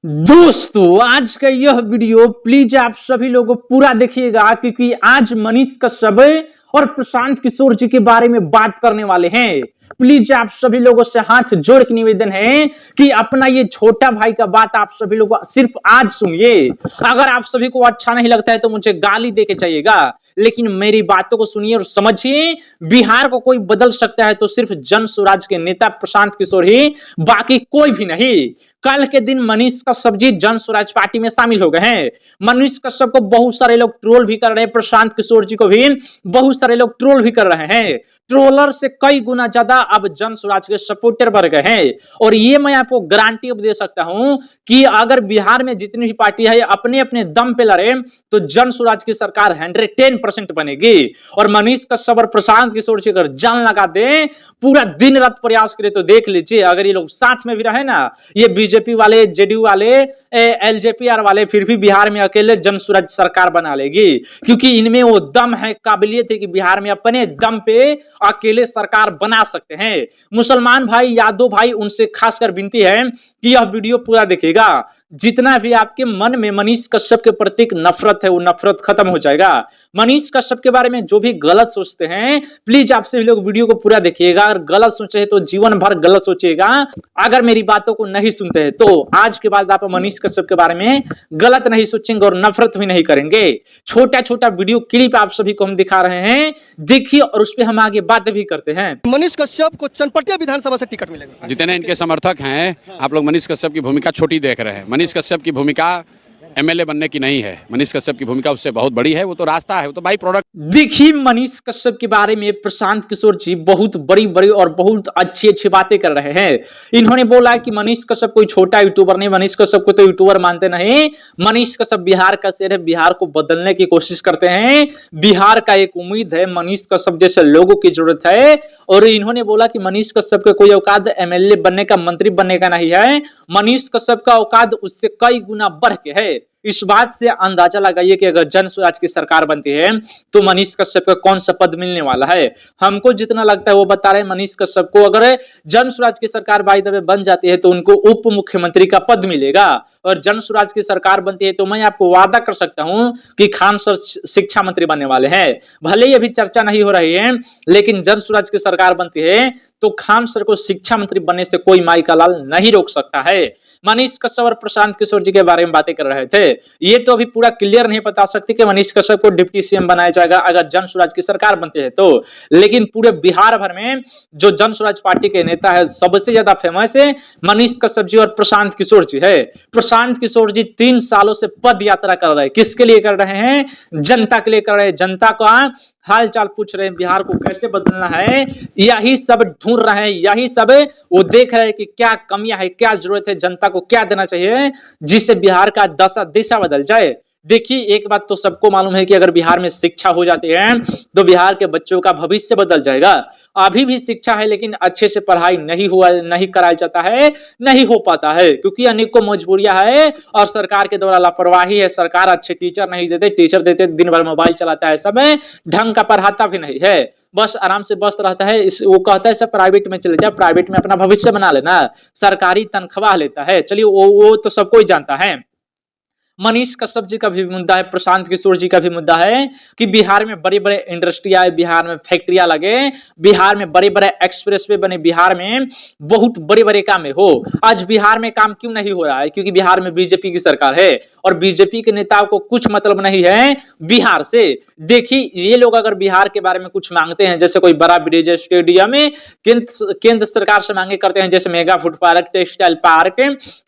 दोस्तों आज का यह वीडियो प्लीज आप सभी लोगों पूरा देखिएगा क्योंकि आज मनीष कश्यप और प्रशांत किशोर जी के बारे में बात करने वाले हैं। प्लीज आप सभी लोगों से हाथ जोड़ के निवेदन है कि अपना ये छोटा भाई का बात आप सभी लोग सिर्फ आज सुनिए। अगर आप सभी को अच्छा नहीं लगता है तो मुझे गाली देके चाहिएगा, लेकिन मेरी बातों को सुनिए और समझिए। बिहार को कोई बदल सकता है तो सिर्फ जन स्वराज के नेता प्रशांत किशोर ही, बाकी कोई भी नहीं। कल के दिन मनीष कश्यप जी जन स्वराज पार्टी में शामिल हो गए हैं। मनीष कश्यप को बहुत सारे लोग ट्रोल भी कर रहे हैं, प्रशांत किशोर जी को भी बहुत सारे लोग ट्रोल भी कर रहे हैं। ट्रोलर से कई गुना ज्यादा अब जन स्वराज के सपोर्टर बढ़ गए हैं। और ये मैं आपको गारंटी दे सकता हूं कि अगर बिहार में जितनी भी पार्टी है अपने अपने दम पे लड़े तो जन स्वराज की सरकार 110% बनेगी। और मनीष कश्यप और प्रशांत किशोर जी अगर जान लगा दे, पूरा दिन रात प्रयास करे तो देख लीजिए, अगर ये लोग साथ में भी रहे ना, ये बीजेपी वाले, जेडीयू वाले, एलजेपीआर वाले, फिर भी बिहार में अकेले जन स्वराज सरकार बना लेगी। क्योंकि इनमें वो दम है, काबिलियत है कि बिहार में अपने दम पे अकेले सरकार बना सकते हैं। मुसलमान भाई, यादव भाई, उनसे खासकर विनती है कि यह वीडियो पूरा देखिएगा। जितना भी आपके मन में मनीष कश्यप के प्रति नफरत है वो नफरत खत्म हो जाएगा। मनीष कश्यप के बारे में जो भी गलत सोचते हैं प्लीज आपसे लोग वीडियो को पूरा देखिएगा। अगर गलत सोचे तो जीवन भर गलत सोचिएगा। अगर मेरी बातों को नहीं सुनते हैं तो आज के बाद आप मनीष कश्यप के बारे में गलत नहीं सोचेंगे और नफरत भी नहीं करेंगे। छोटा छोटा वीडियो क्लिप आप सभी को हम दिखा रहे हैं, देखिए और उस पर हम आगे बात भी करते हैं। मनीष कश्यप को चनपटिया विधानसभा से टिकट मिलेगा। जितने इनके समर्थक हैं, आप लोग मनीष कश्यप की भूमिका छोटी देख रहे हैं। मनीष कश्यप की भूमिका एमएलए बनने की नहीं है। मनीष कश्यप की भूमिका उससे बहुत बड़ी है। वो तो रास्ता है, वो तो बाई प्रोडक्ट। देखिए मनीष कश्यप के बारे में प्रशांत किशोर जी बहुत बड़ी बड़ी और बहुत अच्छी अच्छी बातें कर रहे हैं। इन्होंने बोला कि मनीष कश्यप कोई छोटा यूट्यूबर नहीं, मनीष कश्यप को तो यूट्यूबर मानते नहीं। मनीष कश्यप बिहार का शेर है, बिहार को बदलने की कोशिश करते हैं। बिहार का एक उम्मीद है, मनीष कश्यप जैसे लोगों की जरूरत है। और इन्होंने बोला कि मनीष कश्यप का कोई औकात एमएलए बनने का, मंत्री बनने का नहीं है। मनीष कश्यप का औकात उससे कई गुना बढ़ के है। इस बात से अंदाजा लगाइए कि अगर जन स्वराज की सरकार बनती है तो मनीष कश्यप को कौन सा पद मिलने वाला है। हमको जितना लगता है वो बता रहे हैं, मनीष कश्यप को अगर जन स्वराज की सरकार बाय द वे बन जाती है तो उनको उप मुख्यमंत्री का पद मिलेगा। और जन स्वराज की सरकार बनती है तो मैं आपको वादा कर सकता हूं कि खान सर शिक्षा मंत्री बनने वाले हैं। भले ही अभी चर्चा नहीं हो रही है, लेकिन जन स्वराज की सरकार बनती है तो खान सर को शिक्षा मंत्री बनने से कोई माई का लाल नहीं रोक सकता है। मनीष कश्यप और प्रशांत किशोर जी के बारे में बातें कर रहे थे। ये तो अभी पूरा क्लियर नहीं बता सकते कि मनीष कश्यप को डिप्टी सीएम बनाया जाएगा अगर जन स्वराज की सरकार बनती है तो। लेकिन पूरे बिहार भर में जो जन स्वराज पार्टी के नेता है, सबसे ज्यादा फेमस है मनीष कश्यप जी और प्रशांत किशोर जी है। प्रशांत किशोर जी 3 सालों से पद यात्रा कर रहे हैं। किसके लिए कर रहे हैं? जनता के लिए कर रहे हैं। जनता का हाल चाल पूछ रहे हैं, बिहार को कैसे बदलना है, यही सब ढूंढ रहे हैं। यही सब वो देख रहे हैं कि क्या कमियां है, क्या जरूरत है, जनता को क्या देना चाहिए जिससे बिहार का दिशा बदल जाए। देखिए एक बात तो सबको मालूम है कि अगर बिहार में शिक्षा हो जाती है तो बिहार के बच्चों का भविष्य बदल जाएगा। अभी भी शिक्षा है लेकिन अच्छे से पढ़ाई नहीं कराया जाता है, नहीं हो पाता है क्योंकि अनेकों मजबूरियां है और सरकार के द्वारा लापरवाही है। सरकार अच्छे टीचर नहीं देते, टीचर देते दिन भर मोबाइल चलाता है, सब ढंग का पढ़ाता भी नहीं है, बस आराम से व्यस्त रहता है। वो कहता है सब प्राइवेट में चले जाए, प्राइवेट में अपना भविष्य बना लेना, सरकारी तनख्वाह लेता है। चलिए वो तो सबको ही जानता है। मनीष कश्यप जी का भी मुद्दा है, प्रशांत किशोर जी का भी मुद्दा है कि बिहार में बड़ी बड़े इंडस्ट्री आए, बिहार में फैक्ट्रियां लगे, बिहार में बड़े बड़े एक्सप्रेसवे बने, बिहार में बहुत बड़े बड़े काम हो। आज बिहार में काम क्यों नहीं हो रहा है? क्योंकि बिहार में बीजेपी की सरकार है और बीजेपी के नेताओं को कुछ मतलब नहीं है बिहार से। देखिए ये लोग अगर बिहार के बारे में कुछ मांगते हैं, जैसे कोई बड़ा ब्रिज, स्टेडियम में केंद्र सरकार से मांगे करते हैं, जैसे mega food park, textile park,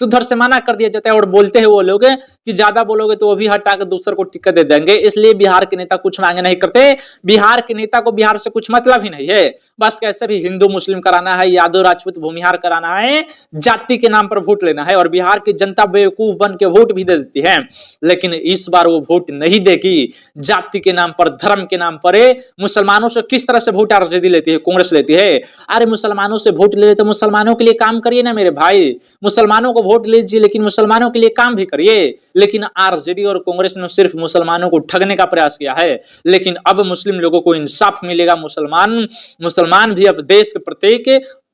तो उधर से मना कर दिया जाता है। और बोलते हैं वो लोग कि ज्यादा बोलोगे तो वो भी हटा कर दूसरे को टिकट दे देंगे। इसलिए बिहार के नेता कुछ मांगे नहीं करते। बिहार के नेता को बिहार से कुछ मतलब ही नहीं है। बस कैसे भी हिंदू मुस्लिम कराना है, यादव राजपूत भूमिहार कराना है, जाति के नाम पर वोट लेना है। और बिहार की जनता बेवकूफ बन के वोट भी दे देती है, लेकिन इस बार वो वोट नहीं देगी। जाति के नाम पर, धर्म के नाम पर मुसलमानों से किस तरह से वोट आरजेडी लेती है, कांग्रेस लेती है। अरे मुसलमानों से वोट ले तो मुसलमानों के लिए काम करिए ना मेरे भाई। मुसलमानों को वोट लीजिए लेकिन मुसलमानों के लिए काम भी करिए। लेकिन आरजेडी और कांग्रेस ने सिर्फ मुसलमानों को ठगने का प्रयास किया है। लेकिन अब मुस्लिम लोगों को इंसाफ मिलेगा। मुसलमान भी अब देश के प्रत्येक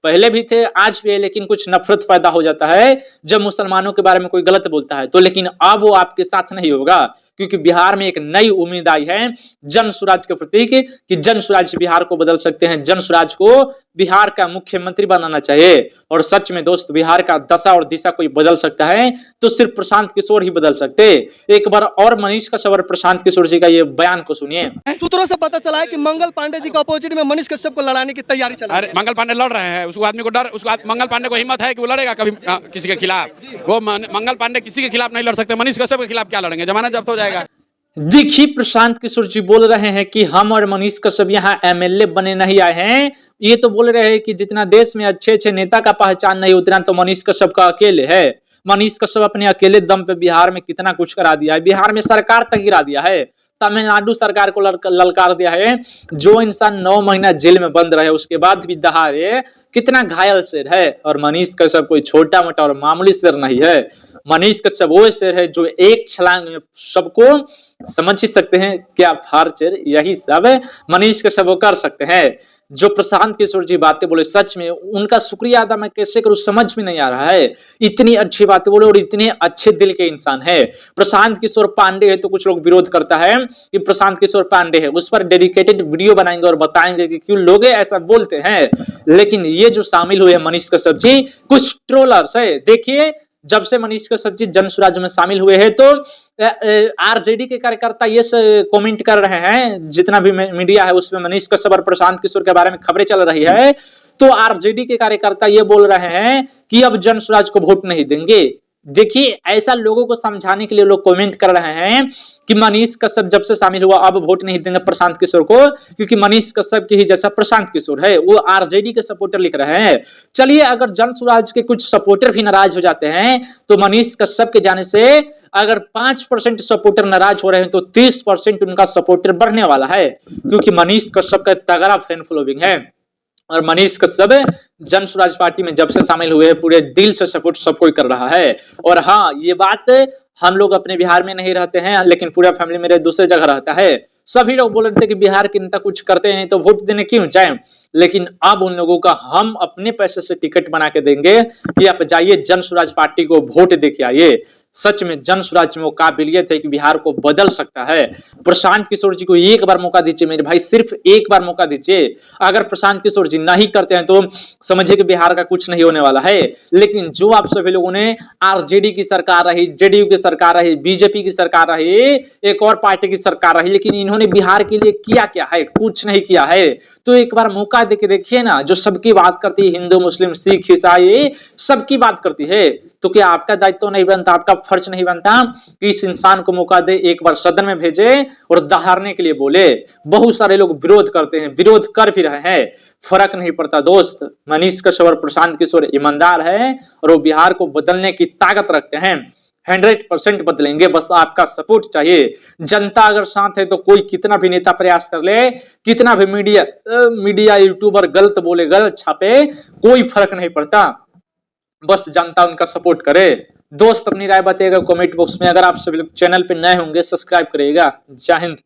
पहले भी थे, आज भी है, लेकिन कुछ नफरत पैदा हो जाता है जब मुसलमानों के बारे में कोई गलत बोलता है तो। लेकिन अब वो आपके साथ नहीं होगा, क्योंकि बिहार में एक नई उम्मीद आई है जन स्वराज के प्रतीक कि जन स्वराज बिहार को बदल सकते हैं। जन स्वराज को बिहार का मुख्यमंत्री बनाना चाहिए। और सच में दोस्त, बिहार का दशा और दिशा कोई बदल सकता है तो सिर्फ प्रशांत किशोर ही बदल सकते। एक बार और मनीष कश्यप और प्रशांत किशोर जी का ये बयान को सुनिए। सूत्रों से पता चला है कि मंगल पांडे जी के अपोजिट में मनीष कश्यप को लड़ाने की तैयारी चल रही अरे मंगल पांडे लड़ रहे हैं, उसको आदमी को डर, उसको मंगल पांडे को हिम्मत है कि वो लड़ेगा कभी किसी के खिलाफ। वो मंगल पांडे किसी के खिलाफ नहीं लड़ सकते, मनीष कश्यप के खिलाफ क्या लड़ेंगे, जमाना जब्त हो जाएगा। देखिए, प्रशांत किशोर जी बोल रहे हैं कि हम और मनीष कश्यप यहाँ एमएलए बने नहीं आए हैं। ये तो बोल रहे हैं कि जितना देश में अच्छे अच्छे नेता का पहचान नहीं, उतना तो मनीष कश्यप का अकेले है। मनीष कश्यप अपने अकेले दम पे बिहार में कितना कुछ करा दिया है, बिहार में सरकार तक गिरा दिया है, तमिलनाडु सरकार को ललकार दिया है। जो इंसान 9 महीना जेल में बंद रहे उसके बाद भी दहाड़े कितना घायल शेर है। और मनीष कश्यप कोई छोटा मोटा और मामूली शेर नहीं है। मनीष कश्यप वो शेर है जो एक छलांग में सबको, समझ ही सकते हैं क्या फारचेर, यही सब मनीष कश्यप वो कर सकते हैं। जो प्रशांत किशोर जी बातें बोले, सच में उनका शुक्रिया अदा मैं कैसे करूं समझ में नहीं आ रहा है। इतनी अच्छी बातें बोले और इतने अच्छे दिल के इंसान है। प्रशांत किशोर पांडे है तो कुछ लोग विरोध करता है कि प्रशांत किशोर पांडे है, उस पर डेडिकेटेड वीडियो बनाएंगे और बताएंगे कि क्यों लोग ऐसा बोलते हैं। लेकिन ये जो शामिल हुए हैं मनीष कश्यप जी, कुछ ट्रोलर्स है। देखिए, जब से मनीष कश्यप जी जन स्वराज में शामिल हुए हैं तो आरजेडी के कार्यकर्ता ये कमेंट कर रहे हैं, जितना भी मीडिया है उसमें मनीष कश्यप और प्रशांत किशोर के बारे में खबरें चल रही है तो आरजेडी के कार्यकर्ता ये बोल रहे हैं कि अब जन स्वराज को वोट नहीं देंगे। देखिए, ऐसा लोगों को समझाने के लिए लोग कमेंट कर रहे हैं कि मनीष कश्यप जब से शामिल हुआ अब वोट नहीं देंगे प्रशांत किशोर को, क्योंकि मनीष कश्यप के ही जैसा प्रशांत किशोर है। वो आरजेडी के सपोर्टर लिख रहे हैं। चलिए, अगर जन स्वराज के कुछ सपोर्टर भी नाराज हो जाते हैं तो मनीष कश्यप के जाने से अगर 5% सपोर्टर नाराज हो रहे हैं तो 30% उनका सपोर्टर बढ़ने वाला है, क्योंकि मनीष कश्यप का तगड़ा फैन फॉलोइंग है। और मनीष कश्यप जन स्वराज पार्टी में जब से शामिल हुए हैं पूरे दिल से सपोर्ट सब कोई कर रहा है। और हाँ, ये बात हम लोग अपने बिहार में नहीं रहते हैं, लेकिन पूरा फैमिली मेरे दूसरे जगह रहता है। सभी लोग बोल रहे थे कि बिहार के नेता कुछ करते नहीं तो वोट देने क्यों जाए, लेकिन अब उन लोगों का हम अपने पैसे से टिकट बना के देंगे कि आप जाइए जन स्वराज पार्टी को वोट देके आइए। सच में जन स्वराज में वो काबिलियत है कि बिहार को बदल सकता है। प्रशांत किशोर जी को एक बार मौका दीजिए मेरे भाई, सिर्फ एक बार मौका दीजिए। अगर प्रशांत किशोर जी नहीं करते हैं तो समझिए कि बिहार का कुछ नहीं होने वाला है। लेकिन जो आप सभी लोगों ने, आरजेडी की सरकार रही, जेडीयू की सरकार रही, बीजेपी की सरकार रही, एक और पार्टी की सरकार रही, लेकिन इन्होंने बिहार के लिए किया क्या है? कुछ नहीं किया है। तो एक बार मौका देके देखिए ना, जो सबकी बात करती है, हिंदू मुस्लिम सिख ईसाई सबकी बात करती है, तो क्या आपका दायित्व नहीं बनता, आपका फर्ज नहीं बनता कि इस इंसान को मौका दे, एक बार सदन में भेजे और दहाड़ने के लिए बोले? बहुत सारे लोग विरोध करते हैं, विरोध कर भी रहे हैं, फर्क नहीं पड़ता दोस्त। मनीष कश्यप और प्रशांत किशोर ईमानदार है और वो बिहार को बदलने की ताकत रखते हैं। 100% बदलेंगे, बस आपका सपोर्ट चाहिए। जनता अगर साथ है तो कोई कितना भी नेता प्रयास कर ले, कितना भी मीडिया यूट्यूबर गलत बोले, गलत छापे, कोई फर्क नहीं पड़ता, बस जनता उनका सपोर्ट करे। दोस्त अपनी राय बताइएगा कमेंट बॉक्स में। अगर आप सभी लोग चैनल पे नए होंगे सब्सक्राइब करिएगा। जय हिंद।